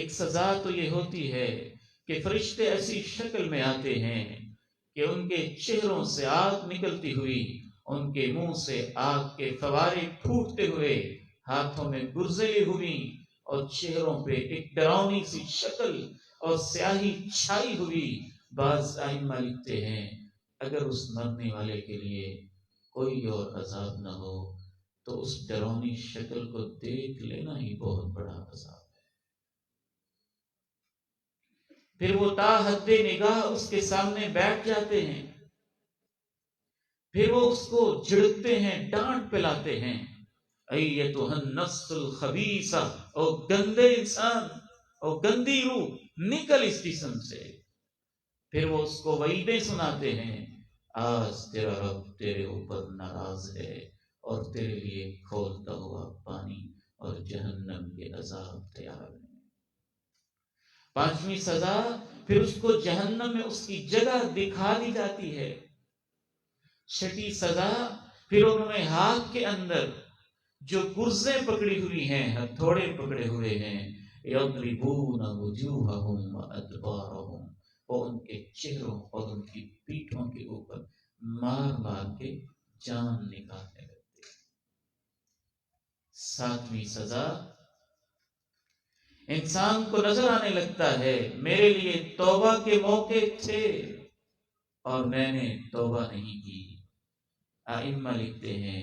ایک سزا تو یہ ہوتی ہے کہ فرشتے ایسی شکل میں آتے ہیں کہ ان کے چہروں سے آگ نکلتی ہوئی، ان کے منہ سے آگ کے فوارے پھوٹتے ہوئے، ہاتھوں میں گرزلی ہوئی اور چہروں پہ ایک ڈراؤنی سی شکل اور سیاہی چھائی ہوئی۔ بعض ائمہ لکھتے ہیں اگر اس مرنے والے کے لیے کوئی اور عذاب نہ ہو تو اس ڈراؤنی شکل کو دیکھ لینا ہی بہت بڑا عذاب۔ پھر وہ تا حد نگاہ اس کے سامنے بیٹھ جاتے ہیں، پھر وہ اس کو جھڑکتے ہیں، ڈانٹ پلاتے ہیں، ایتھا النفس الخبیثہ، او گندے انسان، او گندی روح، نکل اس جسم سے۔ پھر وہ اس کو وعیدیں سناتے ہیں، آج تیرا رب تیرے اوپر ناراض ہے اور تیرے لیے کھولتا ہوا پانی اور جہنم کے عذاب تیار ہیں۔ پانچویں سزا، پھر اس کو جہنم میں اس کی جگہ دکھا دی جاتی ہے۔ چھٹی سزا، پھر انہوں نے ہاتھ کے اندر جو گرزیں پکڑی ہوئی ہیں، ہتھوڑے پکڑے ہوئے ہیں، یضربون وجوہہم وادبارہم، وہ ان کے چہروں اور ان کی پیٹھوں کے اوپر مار مار کے جان نکالنے لگتے ہیں۔ ساتویں سزا، انسان کو نظر آنے لگتا ہے میرے لیے توبہ کے موقع تھے اور میں نے توبہ نہیں کی۔ ائمہ لکھتے ہیں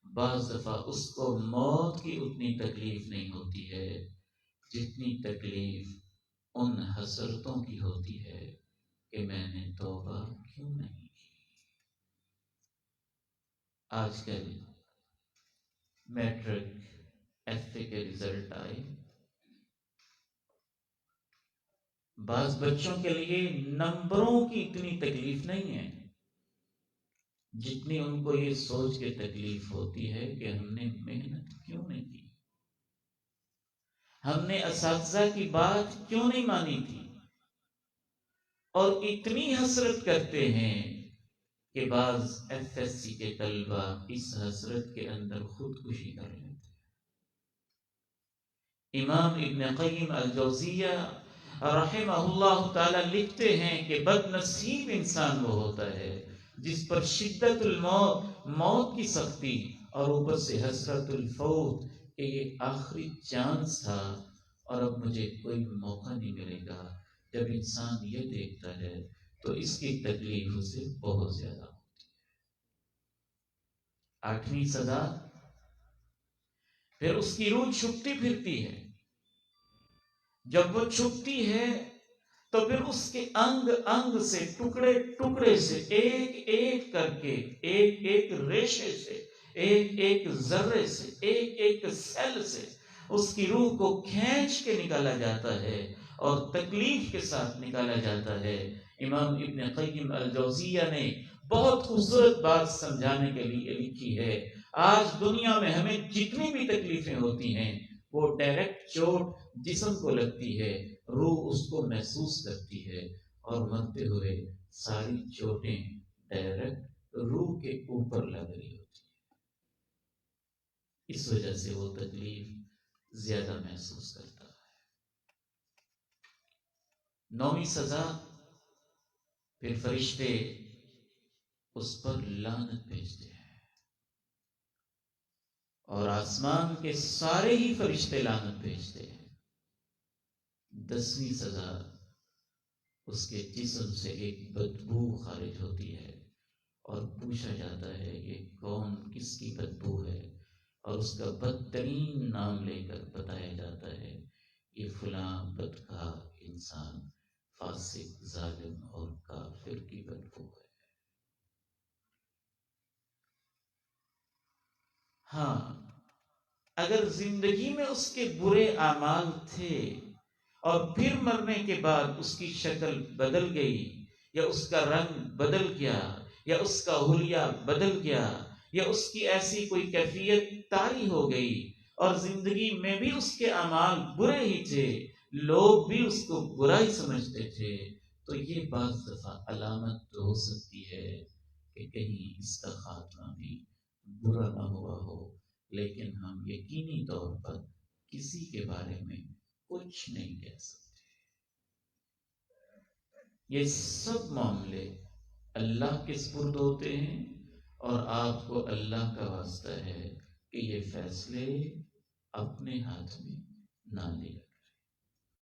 بعض دفعہ اس کو موت کی اتنی تکلیف نہیں ہوتی ہے جتنی تکلیف ان حسرتوں کی ہوتی ہے کہ میں نے توبہ کیوں نہیں کی۔ آج کل میٹرک ایف اے کے رزلٹ آئے، بعض بچوں کے لیے نمبروں کی اتنی تکلیف نہیں ہے جتنی ان کو یہ سوچ کے تکلیف ہوتی ہے کہ ہم نے محنت کیوں نہیں کی، ہم نے اساتذہ کی بات کیوں نہیں مانی تھی، اور اتنی حسرت کرتے ہیں کہ بعض ایف ایس سی کے طلبہ اس حسرت کے اندر خودکشی کر لیتے ہیں۔ امام ابن قیم الجوزیہ رحمہ اللہ تعالی لکھتے ہیں کہ بد نصیب انسان وہ ہوتا ہے جس پر شدت الموت، موت کی سختی، اور اوپر سے حسرت الفوت کہ یہ آخری چانس تھا اور اب مجھے کوئی موقع نہیں ملے گا۔ جب انسان یہ دیکھتا ہے تو اس کی تکلیف اسے بہت زیادہ ہوتی ہے۔ آٹھویں سزا، پھر اس کی روح چھپتی پھرتی ہے۔ جب وہ چھپتی ہے تو پھر اس کے انگ انگ سے، ٹکڑے ٹکڑے سے، ایک ایک کر کے، ایک ایک ریشے سے، ایک ایک ذرے سے، ایک ایک سیل سے اس کی روح کو کھینچ کے نکالا جاتا ہے اور تکلیف کے ساتھ نکالا جاتا ہے۔ امام ابن قیم الجوزیہ نے بہت خوبصورت بات سمجھانے کے لیے لکھی ہے۔ آج دنیا میں ہمیں جتنی بھی تکلیفیں ہوتی ہیں وہ ڈائریکٹ چوٹ جسم کو لگتی ہے، روح اس کو محسوس کرتی ہے، اور مرتے ہوئے ساری چوٹیں ڈائریکٹ روح کے اوپر لگ رہی ہوتی ہیں، اس وجہ سے وہ تکلیف زیادہ محسوس کرتا ہے۔ نویں سزا، پھر فرشتے اس پر لعنت بھیجتے ہیں اور آسمان کے سارے ہی فرشتے لعنت بھیجتے ہیں۔ 10ویں سزا، اس کے جسم سے ایک بدبو خارج ہوتی ہے اور پوچھا جاتا ہے یہ کون، کس کی بدبو ہے، اور اس کا بدترین نام لے کر بتایا جاتا ہے یہ فلاں بدکار انسان، فاسق، ظالم اور کافر کی بدبو ہے۔ ہاں، اگر زندگی میں اس کے برے اعمال تھے اور پھر مرنے کے بعد اس کی شکل بدل گئی، یا اس کا رنگ بدل گیا، یا اس کا حلیہ بدل گیا، یا اس کی ایسی کوئی کیفیت طاری ہو گئی اور زندگی میں بھی اس کے اعمال برے ہی تھے، لوگ بھی اس کو برا ہی سمجھتے تھے، تو یہ بعض دفعہ علامت تو ہو سکتی ہے کہ کہیں اس کا خاتمہ بھی برا نہ ہوا ہو، لیکن ہم یقینی طور پر کسی کے بارے میں کچھ نہیں کہہ سکتے۔ یہ سب معاملے اللہ کے سپرد ہوتے ہیں، اور آپ کو اللہ کا واسطہ ہے کہ یہ فیصلے اپنے ہاتھ میں نہ لے۔